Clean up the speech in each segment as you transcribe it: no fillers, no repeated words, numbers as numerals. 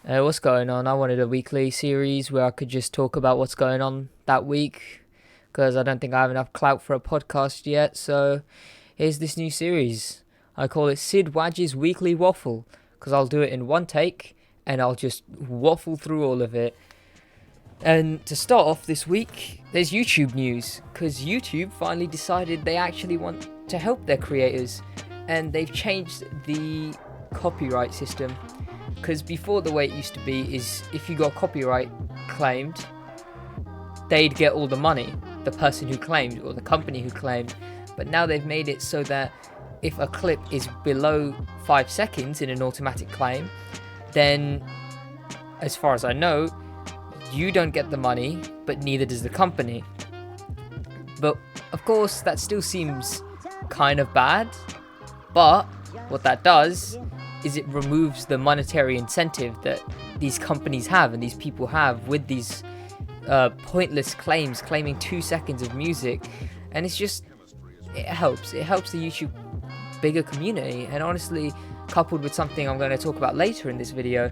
What's going on? I wanted a weekly series where I could just talk about what's going on that week because I don't think I have enough clout for a podcast yet. So here's this new series. I call it Sid Wadge's Weekly Waffle because I'll do it in one take and I'll just waffle through all of it. And to start off this week, there's YouTube news because YouTube finally decided they actually want to help their creators and they've changed the copyright system. Because before, the way it used to be is if you got copyright claimed, they'd get all the money, the person who claimed or the company who claimed. But now they've made it so that if a clip is below 5 seconds in an automatic claim, then as far as I know, you don't get the money, but neither does the company. But of course, that still seems kind of bad. But what that does is it removes the monetary incentive that these companies have and these people have with these pointless claims, claiming 2 seconds of music. And it helps the YouTube bigger community. And honestly, coupled with something I'm going to talk about later in this video,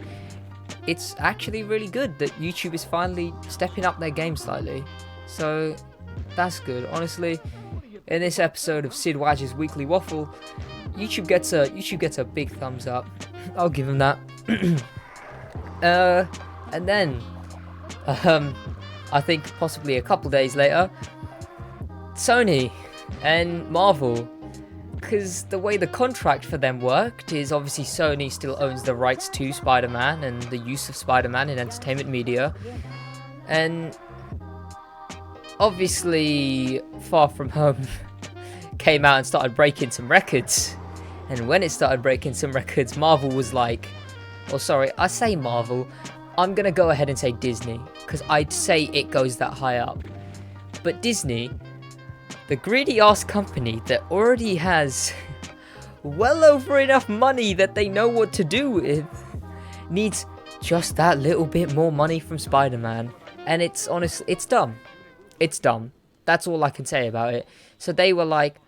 it's actually really good that YouTube is finally stepping up their game slightly. So that's good. Honestly, in this episode of Sid Wadge's Weekly Waffle, YouTube gets a big thumbs up. I'll give him that. And then, I think possibly a couple days later, Sony and Marvel, because the way the contract for them worked is obviously Sony still owns the rights to Spider-Man and the use of Spider-Man in entertainment media, and obviously Far From Home came out and started breaking some records. And when it started breaking some records, Marvel was like, I say Marvel, I'm going to go ahead and say Disney, because I'd say it goes that high up. But Disney, the greedy ass company that already has well over enough money that they know what to do with, needs just that little bit more money from Spider-Man. And it's dumb. It's dumb. That's all I can say about it. So they were like,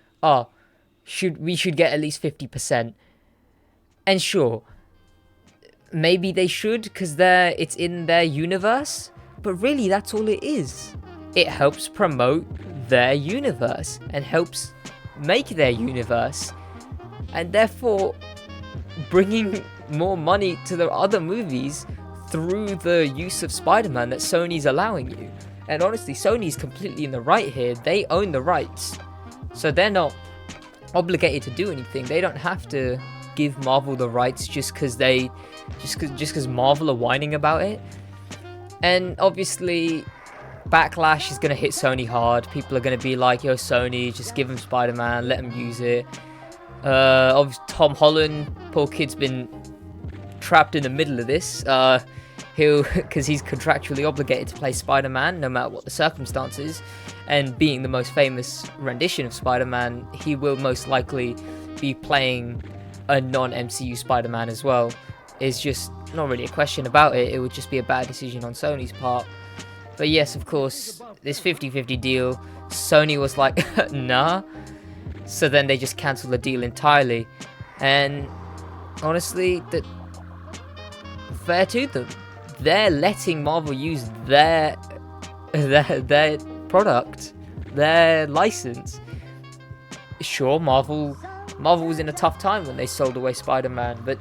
we should get at least 50%. And sure, maybe they should because it's in their universe, but really that's all it is. It helps promote their universe and helps make their universe, and therefore bringing more money to the other movies through the use of Spider-Man that Sony's allowing you. And honestly, Sony's completely in the right here. They own the rights, so they're not obligated to do anything. They don't have to give Marvel the rights just because Marvel are whining about it. And obviously backlash is going to hit Sony hard. People are going to be like, yo, Sony, just give them Spider-Man, let them use it. Obviously Tom Holland, poor kid's been trapped in the middle of this, because he's contractually obligated to play Spider-Man no matter what the circumstances, and being the most famous rendition of Spider-Man, he will most likely be playing a non-MCU Spider-Man as well. It's just not really a question about it. It would just be a bad decision on Sony's part. But yes, of course, this 50-50 deal, Sony was like, nah. So then they just cancelled the deal entirely. And honestly, fair to them. They're letting Marvel use their product, their license. Sure, Marvel was in a tough time when they sold away Spider-Man, but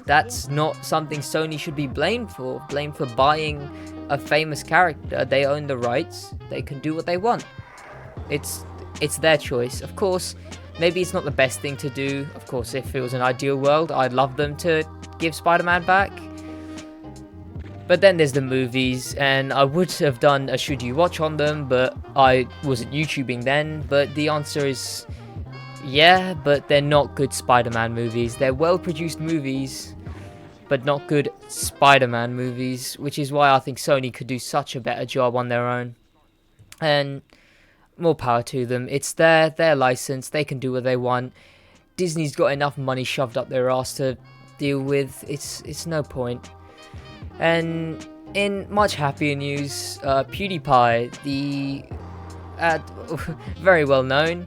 that's not something Sony should be blamed for. Blamed for buying a famous character. They own the rights. They can do what they want. It's their choice. Of course, maybe it's not the best thing to do. Of course, if it was an ideal world, I'd love them to give Spider-Man back. But then there's the movies, and I would have done a should you watch on them, but I wasn't YouTubing then. But the answer is yeah, but they're not good Spider-Man movies. They're well-produced movies, but not good Spider-Man movies, which is why I think Sony could do such a better job on their own. And more power to them. It's their license. They can do what they want. Disney's got enough money shoved up their ass to deal with. It's no point. And in much happier news, PewDiePie, the very well known,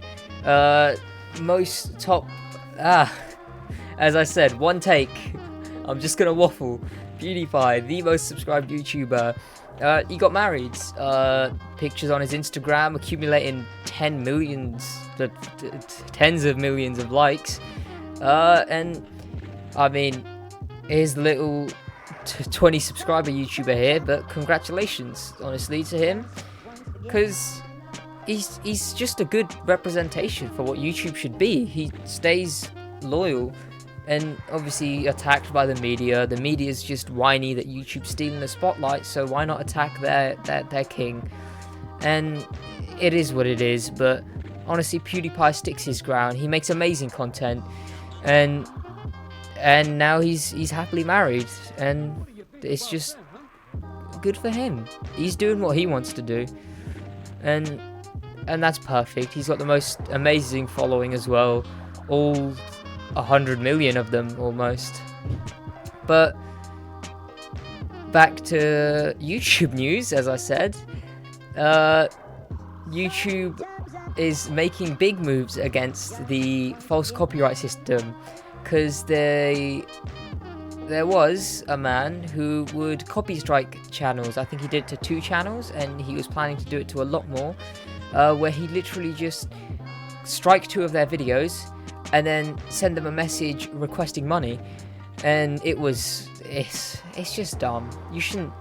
most top, as I said, one take. I'm just gonna waffle. PewDiePie, the most subscribed YouTuber. He got married. Pictures on his Instagram accumulating tens of millions of likes. And I mean, his little 20 subscriber YouTuber here, but congratulations, honestly, to him, because he's just a good representation for what YouTube should be. He stays loyal, and obviously attacked by the media. The media is just whiny that YouTube's stealing the spotlight, so why not attack their king? And it is what it is, but honestly, PewDiePie sticks his ground. He makes amazing content, and now he's happily married, and it's just good for him. He's doing what he wants to do, and that's perfect. He's got the most amazing following as well, all 100 million of them almost. But back to YouTube news, as I said, YouTube is making big moves against the false copyright system, because there was a man who would copy strike channels. I think he did it to 2 channels, and he was planning to do it to a lot more, where he literally just strike 2 of their videos and then send them a message requesting money. And it's just dumb. You shouldn't,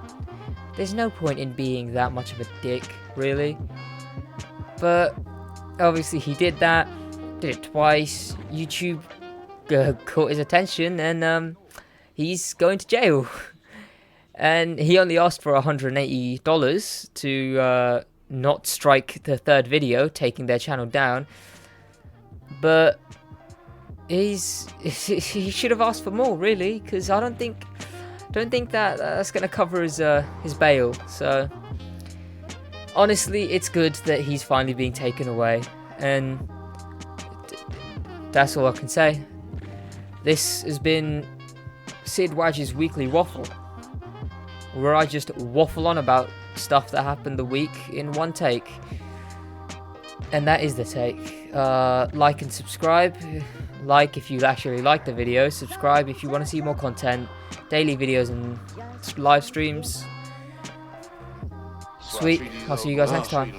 there's no point in being that much of a dick, really. But obviously he did that, did it twice. YouTube caught his attention, and he's going to jail. And he only asked for $180 to not strike the 3rd video, taking their channel down. But he should have asked for more, really, because I don't think that's going to cover his bail. So honestly, it's good that he's finally being taken away, and that's all I can say. This has been Sid Wadge's Weekly Waffle, where I just waffle on about stuff that happened the week in one take. And that is the take. Like and subscribe. Like if you actually like the video. Subscribe if you want to see more content. Daily videos and live streams. Sweet. I'll see you guys next time.